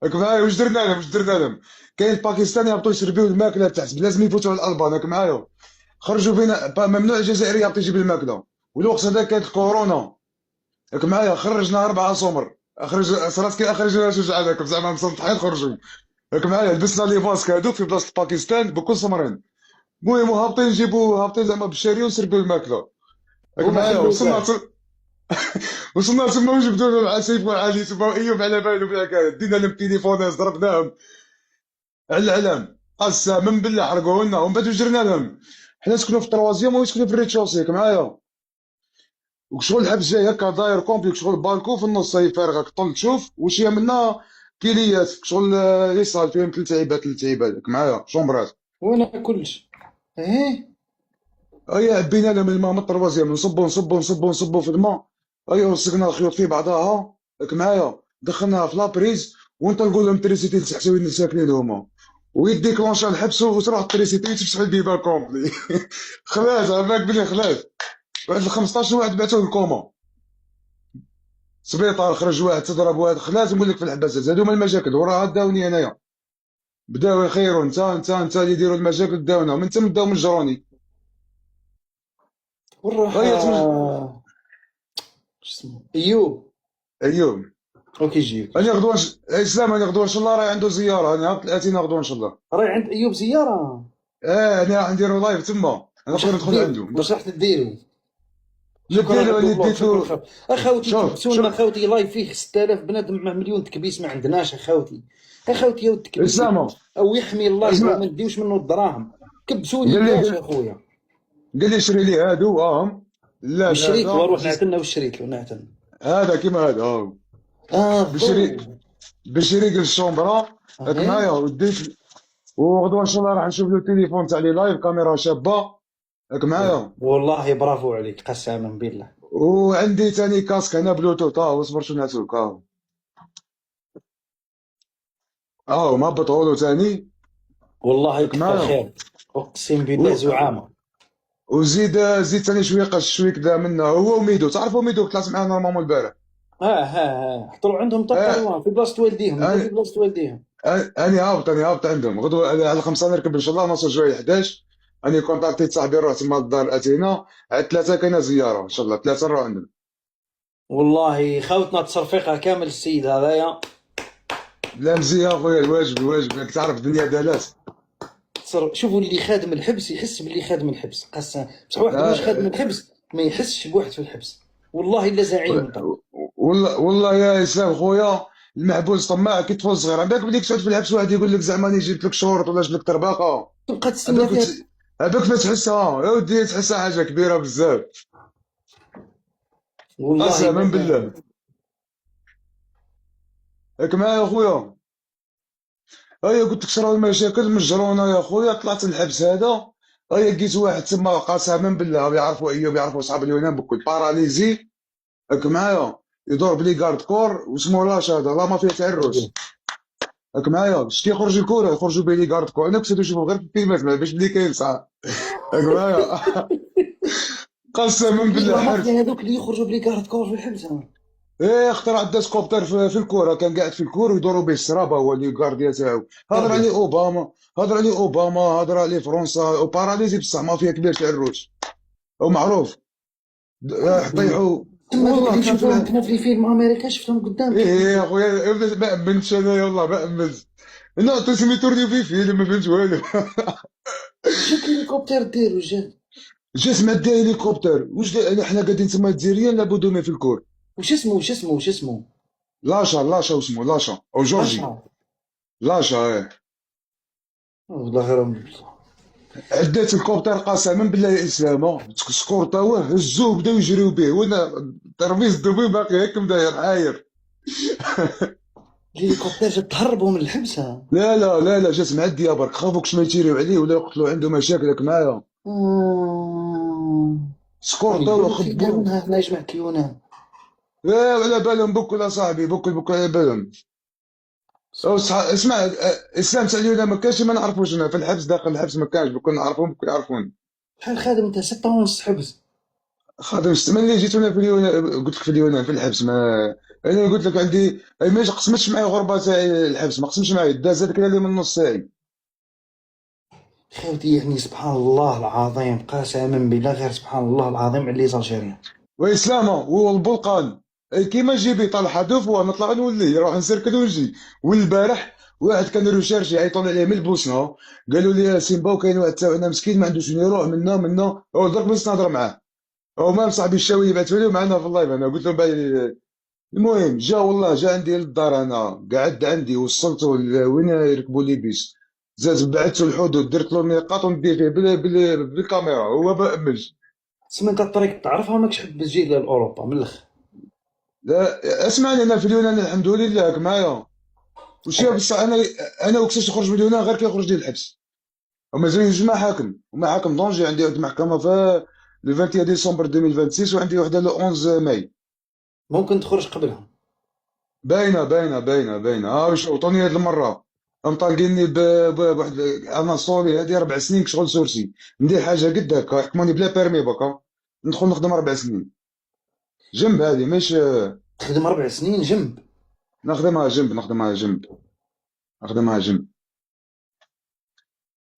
راك معايا؟ واش درنا لهم كاين الباكستاني هبطوا يسربيو الماكله تحت لازم يفوتوا على الالبان، راك معايا؟ خرجوا فينا ممنوع الجزائري يهبط يجيب الماكله. والوقت هذا كانت الكورونا، راك معايا؟ خرجنا 4 سمر، صرات كي اخرج شجاع هذاك زعما مسطحين خرجوا. راك معايا؟ لبسنا لي ماسك هذوك في بلاصه باكستان بكل سمرين. المهم هابطين زعما بالشاريه وسربوا الماكله. راك هما معايا؟ خلوه كاع. وصلنا تما وجبدونا مع سيف وعلي تما، ايوب على بالو بها كانت، دينا لهم تليفونات ضربناهم على الاعلام. قسما بالله حرقوا لنا ومن بعد واش درنا لهم. حنا نسكنوا في التروازيام ويسكنوا في الريتشوسي، راك معايا؟ وشغل الحبس جاي هكا داير كومبليك، شغل بالكو في النص هي فارغه طل تشوف واش هي منا. كيليات شغل يصال فيهم 3 عيبات راك معايا؟ شومبرات. وانا كلش. ايه. اي عبينا لهم الماء من التروازيام، نصبوا في الماء. اي وسقنا الخيوط في بعضها، راك معايا؟ دخلناها في لابريز ونطلقوا لهم تريسيتي تحت وين ساكنين هما. ويديكلونشا الحبس وتروح التريسيتي تفتح البيبان كومبلي. خلاص على بالك بلي خلاص. واحد ال 15 واحد بعثوه للكوما. سبيطار خرج واحد، تضرب واحد، خلاص نقول لك في الحباسات هادو هما المشاكل وراها داوني انايا. بداو يخيروا انت اللي يديروا المشاكل داونا من تم بداو من جروني. ونروح هي شو اسمه ايوب. ايوه. اوكي جيك. انا غدوه اسلام، انا غدوه ان شاء الله راهي عنده زياره، انا 30 غدوه ان شاء الله. راي عند ايوب زياره. انا راح نديرو لايف تما، انا واش نقدر راح ندخل تدير؟ عنده واش راح تديروا؟ شكرا نديرو على اللي البلوك، ديت شكرا له. خاوتي. اخوتي شوف تكبسوا لنا شوف اخوتي لايف فيه 6000 بنادم مع مليون تكبيس ما عندناش اخوتي. اخوتي يا التكبيس اسامه. او يحمي اللايف او اسمع. ما نديوش منه الدراهم. كبسوا لي قال لي كاش قال اخويا. قال لي شري لي هادو لا والشريط هذا واروح نعتلنا والشريط لو نعتلنا. هذا كيما هذا بشري الضوء. بشري الشومبرا. راك اهي. معايا؟ وديت. وغدوه ان شاء الله راح نشوف له التليفون تاع لي لايف كاميرا شابه. راك معايا؟ والله برافو عليك قسما بالله. وعندي تاني كاسك هنا بلوتوث، اصبر شو نعطيك ما بطولو تاني. والله راك يكثر معايا؟ خير. اقسم بالله و- زعامه. وزيد ثاني شويه قش شويه كذا منه، هو وميدو، تعرفوا ميدو طلعت معاه نورمالمون البارح. ها حطوا عندهم طب اه. كروان في بلاصه والديهم، انت في انا بلاصه والديهم. انا هابط عندهم غدوه على 5 نركب ان شاء الله، نوصل جوي 11. اني كونتاكتيت صاحبي نروح تما الدار اتينا على 3 كاينه زياره ان شاء الله، 3 نروح عندهم. والله خوتنا تصرفيقها كامل السيد هذايا. لا مزيان خويا، الواجب راك تعرف الدنيا دالات. شوفوا اللي خادم الحبس يحس باللي خادم الحبس قسم، بصح واحد مش خادم آه. الحبس ما يحسش بواحد في الحبس. والله الا زعيم انت. والله يا اسلام خويا، المحبوس طماع كي طفل صغير، عندك بديك تقعد في الحبس واحد يقول لك زعما راني جبت لك شورت ولا جبت لك طرباقه. تبقى تستنى هذاك فيها. هذاك ما تحسها يا ودي، تحسها حاجه كبيره بزاف. والله قسما ما. بالله. ياك معايا يا خويا؟ هيا قلت لك شراو المشاكل مجرونا يا خويا، طلعت الحبس هذا. هيا لقيت واحد تما قسما بالله يعرفوا ايوب، يعرفوا اصحاب اليونان بكل باراليزي. راك معايا؟ يدور بلي كارد كور واسمه لاش، هذا لا ما فيه تعرس. راك معايا؟ شتي يخرج الكره يخرجوا بلي كارد كور، انا كنت نشوفهم غير في الفيلمات ما باش بلي كاين صح. راك معايا؟ قسما صدقني بالله لا حرت. مافيا هذوك اللي يخرجوا بلي كارت كور في الحبس ايه اخترع الديسكوبتر في الكوره، كان قاعد في الكور ويدوروا به السرابه، هو اللي كارديا تاعو. هضر عليه كارديا. اوباما، هضر عليه فرنسا، وباراليزي بصح مافيا كبير تاع الروس ومعروف. طيحوا. تما دوك والله اللي كان نشوفوهم في. كنا في فيلم امريكا شفتهم قدام ايه كيف يا خويا ما امنتش انا والله ما امنت. لا تسمي تورني في فيلم ما فهمت والو. جات الهليكوبتر ديرو جات. جا سمعت دا هليكوبتر حنا قاعدين تما جزائريين لابد من في الكور. وش اسمه. لاشا واسمه لاشا او جورجي. رشا. لاشا ايه. والله غير عدات الكوبتر قسما بالله يا اسلام، سكورطاوه هزوه بداو يجريو به، وانا ترفيز دوبي باقي هكا داير عاير. الهليكوبتر جات تهربوا من الحبس لا جات معديه برك، خافوك شنو يتيريو عليه ولا يقتلوا عنده مشاكلك معايا. سكورطاوه يقولوا فينا خبو. منها هنا جماعة اليونان. على بالهم بكل يا صاحبي، بكل على بالهم. اسمع اسلام تاع اليوم ما كانش ما نعرفوش، انا في الحبس داخل الحبس ما كانش، بكل نعرفهم بكل يعرفوني. بحال خادم انت 6 ونص حبس. خاطر من اللي جيت انا في اليونان، قلت لك في اليونان في الحبس ما انا قلت لك عندي أي ما قسمتش معايا غربه تاعي الحبس، ما قسمتش معايا، داز هذاك اللي من نص ساعي. خاوتي يعني سبحان الله العظيم، قسما بالله غير سبحان الله العظيم على لي زالجيريان. واسلامه هو البلقان. أي كيما جيبي طالع حدوف ونطلع نولي نروح نسركل ونجي. والبارح واحد كان ريشيرش يعيطوا لي عليه من البوسنه، قالوا لي يا سيمبا وكاين واحد تاعنا مسكين ما عندوش وين يروح، منا هو درك بس نهضر معاه. هو ما صاحبي الشاوي بعثوا لي معنا في اللايف، انا قلت لهم المهم جا والله جا عندي للدار، انا قعد عندي وصلته وين يركبوا لي بيس، زاد بعثته الحدود درت له النقاط وندير فيه بالكاميرا هو بأمج. تسمى انت الطريق تعرفها ماكش حاب تجي لاوروبا من الاخر. لا اسمعني، انا في اليونان الحمد لله راك معايا. وشوف بصح انا وكساش نخرج من اليونان غير كي يخرج لي الحبس. ومازال جوج محاكم، ومحاكم دونجي. عندي واحد المحكمه في لو 21 ديسمبر 2026، وعندي وحده لو 11 ماي. ممكن تخرج قبلها. باينه واش عطوني هاد المره. هم طالقيني بواحد انا صوري هادي 4 سنين كشغل سورسي، ندير حاجه قد هكا يحكموني بلا بيرمي بكا، ندخل نخدم 4 سنين جنب هادي مش تخدم 4 سنين جنب. نخدمها جنب.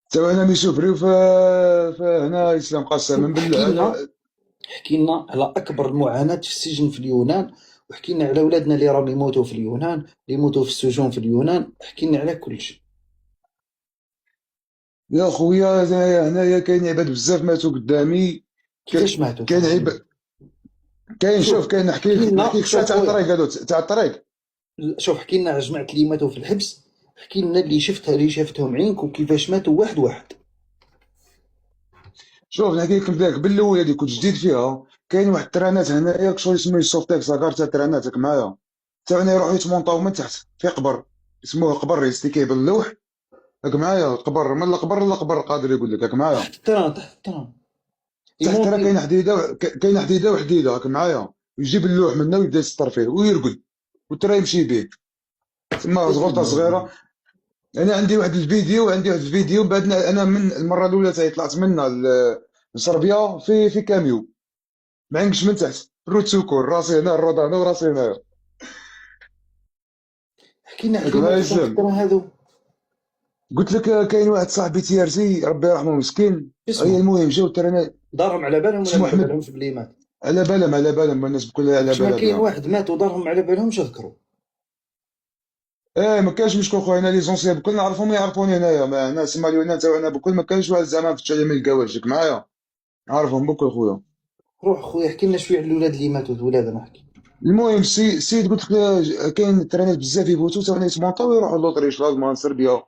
تو انا ميسوفري فهنا اسلام قسما شوف بالله احكي لنا على اكبر المعاناه في السجن في اليونان، واحكي لنا على ولادنا اللي راهم يموتوا في اليونان، اللي يموتوا في السجون في اليونان، احكي لنا على كل شيء. يا خويا هنايا كاين عباد بزاف ماتوا قدامي. كيفاش ماتوا كاين فهمني. عباد، كاين شوف شوف كاين احكي لنا، نحكيك ساعه شوف تاع خويا، الطريق هادو تاع الطريق. شوف احكي لنا على جماعه اللي ماتوا في الحبس، احكي لنا اللي شفتها اللي شافتهم عينك وكيفاش ماتوا واحد واحد. شوف نحكي لك بداك بالاول هذيك كنت جديد فيها. كاين واحد الترانات هنايا شغل اسمه سوفتاك صغار تاع الترانات معايا، تاعنا يروحوا يتمونطاو من تحت في قبر اسمه قبر ريستي كيبل اللوح. راك معايا القبر من القبر للقبر قادر يقول لك راك معايا. تحت التران، تحت التران تحت راه يمونتي. كاينه حديده وحديده راك معايا، يجيب اللوح منه ويبدا يسطر فيه ويرقد والترا يمشي به. تما زغلطه صغيره. انا عندي واحد الفيديو بعد انا من المره الاولى تاعي طلعت منا لصربيا في كاميو، ما عندكش من تحت الروت سوكور، راسي هنا الروضه هنا وراسي هنا. احكي لنا على راك اللي معايا ماتوا تحت الزلم. التران هذو. قلت لك كاين واحد صاحبي تيارسي ربي يرحمه مسكين. هي اسمه المهم جاو ترى. دارهم على بالهم ولا اسمه ما على احمد. بالهمش بلي مات؟ على بالهم الناس بكل على شما بالها كاين بها. واحد مات ودارهم على بالهمش ذكروا. ما كانش مشكل خويا، انا لي زونسيان بكل نعرفهم يعرفوني هنايا، ما ناس ماليونات تاعنا بكل ما كانش واحد زعما فتش عليه من الكواجك معايا، عارفهم بكل خويا. روح خويا احكي لنا شويه على الاولاد اللي ماتوا، الولاد انا احكي. المهم السيد قلت لك كاين ترينات بزاف يفوتوا تاعنا يتمونطاو يروحوا لوطريش لالمان صربيا.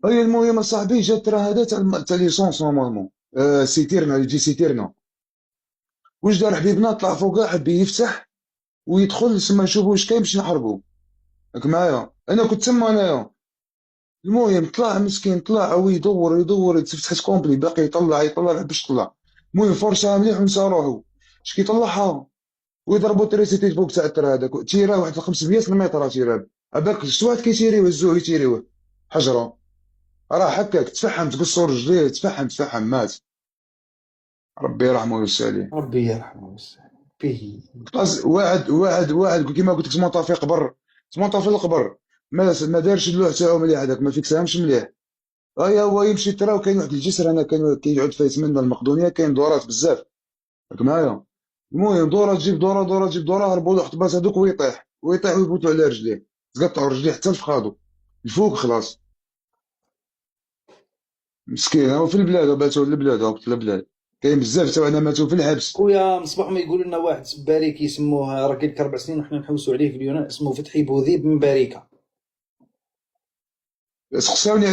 هي المهم اصاحبي جا الترا هذا تاع ليسونس نورمالمون. سيتيرنا يجي سيتيرنا. واش دار حبيبنا طلع فوق حب يفتح ويدخل تما نشوفوا واش كاين باش نحرقوا. راك معايا انا كنت تما انايا. المهم طلع مسكين طلع ويدور يتفتحت كومبلي باقي يطلع باش طلع. المهم فرشها مليح ونسى روحو. اش كي طلعها ويضربوا تريسيتي فوق تاع الترا هذاك تيرا واحد 500 المتر تيرا. عباك شفت واحد كيتيريوه الزوج يتيريوه حجره، راه هكاك تفحم تقصر رجليه تفحم مات. ربي يرحمه ويسع عليه. ربي يرحمه ويسع به. خلاص واحد كيما قلت لك تمونطا في قبر، تمونطا في القبر، ما دارش اللوح تاعو مليح هذاك ما فيكسهمش مليح. هو يمشي ترى. وكاين واحد الجسر انا كان كيقعد فايت منا المقدونيه كاين دورات بزاف. راك معايا. المهم دوره تجيب دوره تجيب دوره، هربوا له احتباس هذوك ويطيح ويفوتوا على رجليه، تقطعوا رجليه حتى لفخادو الفوق خلاص. مسكين هو في البلاد باتوا البلاد وقت البلاد. كاين بزاف تاعنا ماتوا في الحبس. خويا مصباح ما يقول لنا واحد سباري كيسموه راه قال لك 4 سنين وحنا نحوسوا عليه في اليونان، اسمه فتحي بوذيب من باريكا. سقساوني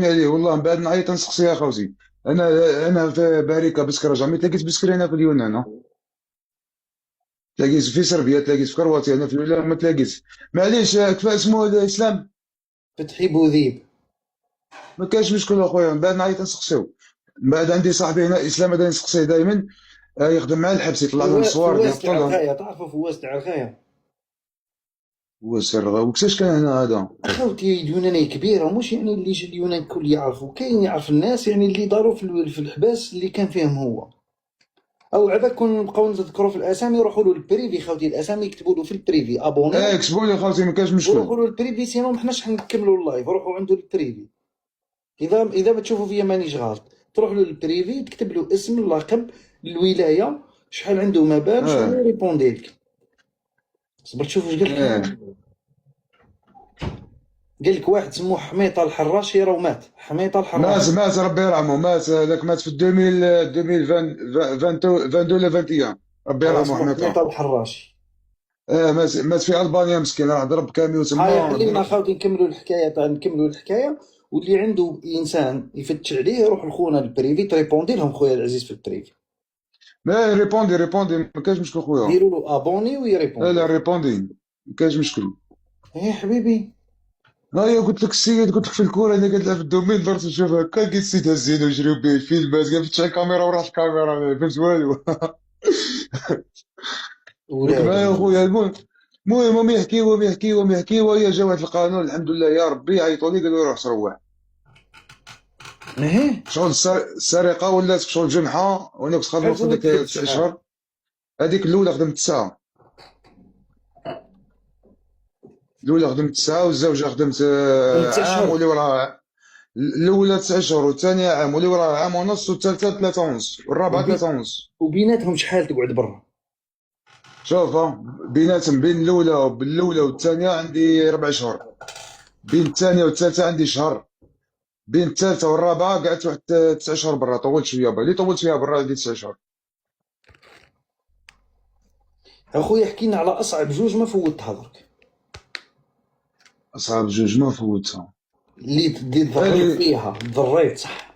عليه والله من بعد نعيط نسقسي يا خوتي. انا في باريكا بسكره جامي تلاقيت بسكري هنا في اليونان تلاقيت في صربيا تلاقيت في كرواتيا، انا في اليونان ما تلاقيت. معليش كيف اسمه الاسلام. فتحي بوذيب. ما كاينش مشكل اخويا من بعد نعيط نسقسيو. من بعد عندي صاحبي هنا اسلام هذا نسقسيه دائما، يخدم مع الحبس يطلع لهم الصوار فواز تاع يهبطوا لهم. الخايه، تعرفوا فواز تاع الخايه؟ هو سر وكساش كان هنا هذا. خوتي اليونان كبيره، مش يعني اللي يجي اليونان الكل يعرفوا، كاين يعرف الناس يعني اللي داروا في الحباس اللي كان فيهم هو. او عباك كون نبقاو نذكروا في الاسامي، يروحوا له البريفي خاوتي، الاسامي يكتبوا له في البريفي ابوني كتبوا لي خاوتي ما كاينش مشكل. وروحوا له البريفي، سينو محناش حنكملوا اللايف. روحوا عنده البريفي، اذا ما تشوفوا فيا مانيش غلط، تروح له البريفي تكتب له اسم، اللقب، الولايه، شحال عنده مبال، شحال اه يريبوندي لك. صبر تشوف واش قال اه لك. قال لك واحد سموه حميطه الحراشي راه مات، حميطه مات الحراشي. مات ربي يرحمه، مات هذاك مات في 2000 2022 ولا 21. ربي هو يرحمه اسمه حميطه. حميطه الحراشي. مات في البانيا مسكين، راه ضرب كاميو هيا تما خلينا خاوتي نكملوا الحكايه نكملوا الحكايه. واللي عنده انسان يفتش عليه يروح لخونا البريفي، تريبوندي لهم خويا العزيز في البريفي، ما ريبوندي ما كاينش مشكل خويا. ديروا له ابوني لا ويريبوندي. لا ريبوندي ما كاينش مشكل. ايه حبيبي. هيا قلت لك السيد، قلت لك في الكوره انا قلت لها في الدومين، درت نشوف هكا لقيت السيد هزينا وجريو به الفيلمات، قال فتح الكاميرا وراه الكاميرا ما فهمت والو. ياك ولاد معايا خويا. المهم هم يحكيو هي جا واحد القانون الحمد لله يا ربي، عيطوا لي قالوا لي روح تروح. ايه. شغل السرقه ولات شغل جمحه، وانا كنت خدام شحال في ديك زودت 9 شحال؟ اشهر. هذيك الاولى خدمت 9، الاولى خدمت 9 والزوجه خدمت من 9 عام اشهر. واللي وراها. الاولى 9 اشهر والثانيه عام واللي وراها عام ونص والثالثه 3 ونص والرابعه 3 ونص. وبيناتهم شحال تقعد برا؟ شوف بيناتهم بين الاولى والثانيه عندي 4 شهور، بين الثانيه والثالثه عندي شهر، بين الثالثه والرابعه قعدت واحد 9 اشهر برا. طولت شويه برا، اللي طولت فيها برا عندي 9 اشهر. اخويا حكينا على اصعب جوج ما فوتها درك، اصحاب جوج ما فوتها. اللي ضريت هذه فيها ضريت صح.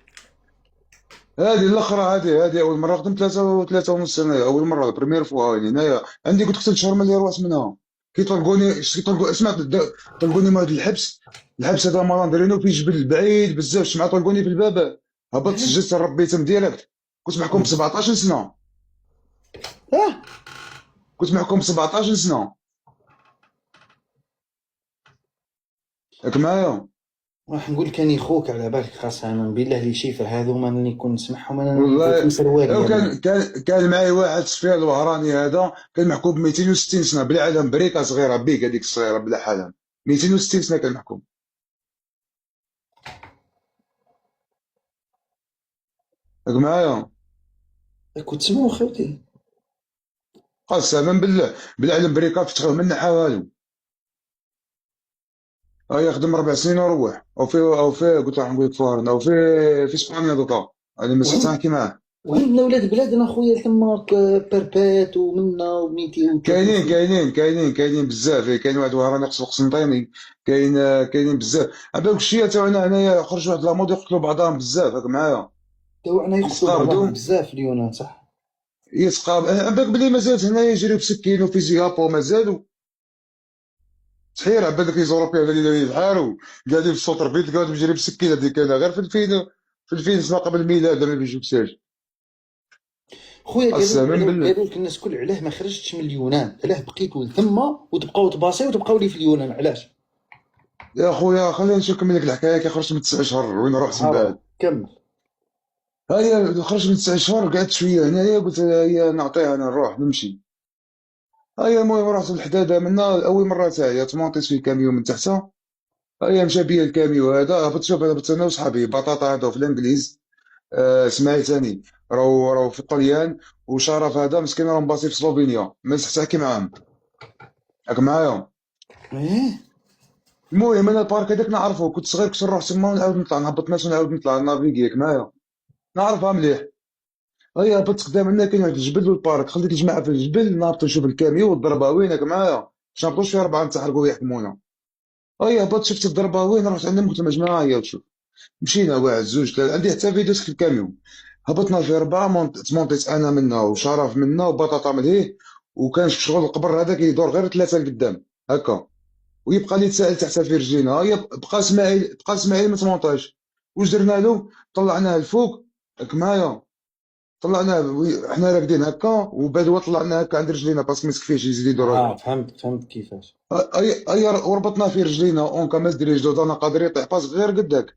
هذه الاخرى، هذه اول مره خدمت 3 ونص سنه، اول مره بريمير فوا هنايا. عندي قلت لك 3 شهور ملي روحت منها. كي طلقوني اسمع، طلقوني من هذا الحبس هذا مرة دايرينو في جبل بعيد بزاف، سمعت طلقوني في الباب. هبطت اه. سجلت ربيتهم ديريكت. كنت محكوم ب 17 سنه، اه. كنت محكوم ب 17 سنه. ياك معايا. راح نقول كان خوك على بالك، قسما بالله لي شيفر هذو ما نكون نسمعهم انا والله في سروالي لو انا. كان معايا واحد سفير الوهراني هذا، كان محكوم ب 260 سنه بلا علم، بريكه صغيره بيك هذيك الصغيره بلا حلم. 260 سنه كان محكوم. ياك معايا. كنت تسمعوا خوتي. قسما بالله بلا علم، بريكه فتحوه من نحا والو. يخدم 4 سنين وروح، او في قلت راح نقول لك فورن، او في اسبانيا دوكا. انا ما زلت وعند نحكي معاه. وعندنا ولاد بلادنا خويا تما بيربات ومنا وميتي كاينين وثلاثين. كاينين كاينين كاينين بزاف. كاين واحد وهراني قصو قسنطيني. كاينين بزاف. هذاك الشيء تاعنا هنايا خرج واحد لامود يقتلوا بعضهم بزاف. راك معايا. توعنا يقتلوا بعضهم يتقابضوا بزاف اليونان صح. عباك بلي مازالت هنايا يجريو بسكين وفي زيابو مازالوا. تحير عبالك لي زوروبيان اللي يبحاروا قاعدين في السوطر فيت قاعد يجري بسكين. هذيك كاينه غير في الفين سنه قبل الميلاد ما بيجوكساش. خويا قسما بالله. قالوا لك الناس كل علاه ما خرجتش من اليونان، علاه بقيتوا تما وتبقاو تباصي وتبقاو لي في اليونان، علاش؟ يا خويا خلينا نشوف نكمل لك الحكايه. كي خرجت من 9 اشهر وين رحت من هروح بعد. كمل. هيا خرجت من 9 اشهر قعدت شويه هنايا، قلت هيا نعطيها انا نروح نمشي. هيا المهم رحت للحداده منا اول مره تاعي، تمونطيت في الكاميو من تحتها. هيا مشى بيا الكاميو هذا، هبط شوف هبط انا وصحابي بطاطا هذا في الانجليز. اسماعيل ثاني راهو في الطليان، وشرف هذا مسكين راه مباصي في سلوفينيا، ما نصحش تحكي معاهم. راك معايا. ايه. المهم انا البارك هذاك نعرفه، كنت صغير كنت نروح تما ونعاود نطلع، نهبط ناس ونعاود نطلع نافيكي. ياك معايا. نعرفها مليح. هيا هبطت قدام عندنا كاين واحد الجبل والبارك، خليت الجماعه في الجبل نهبطوا نشوف الكاميو والضرباوين. ياك معايا. باش نهبطوش في 4 نتحرقوا ويحكمونا. هيا هبطت شفت الضرباوين، رحت عندهم قلت لهم يا جماعه هيا وشوف. مشينا واحد زوج ثلاثه، عندي حتى فيديوز في الكاميو. هبطنا في 4، تمونطيت انا منا وشرف منا وبطاطا ملهيه. وكان شغل القبر هذا كيدور غير 3 لقدام هكا، ويبقى لي تسائل تحت في رجلينا. هيا بقى اسماعيل ما تمونطاش. واش درنا له؟ طلعناه الفوق. راك معايا. طلعناه حنا راكدين هكا، وبدوا طلعنا هكا عند رجلينا باسكو ما يسكفيش يزيد يدور هكا. فهمت كيفاش. هيا وربطنا في رجلينا اونكا ما دري رجلو، انا قادر يطيح باس غير قداك.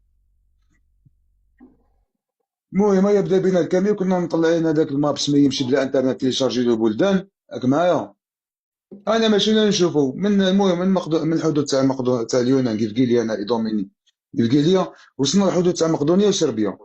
المهم هيا بدا بينا الكامل، كنا مطلعين هذاك المابس ما يمشي بلا انترنت تيشارجي له بلدان، راك معايا. انا ماشينا نشوفوا من المهم من الحدود تاع تاع اليونان، قلقيليا انا ايدوميني، قلقيليا، وصلنا للحدود تاع مقدونيا وصربيا.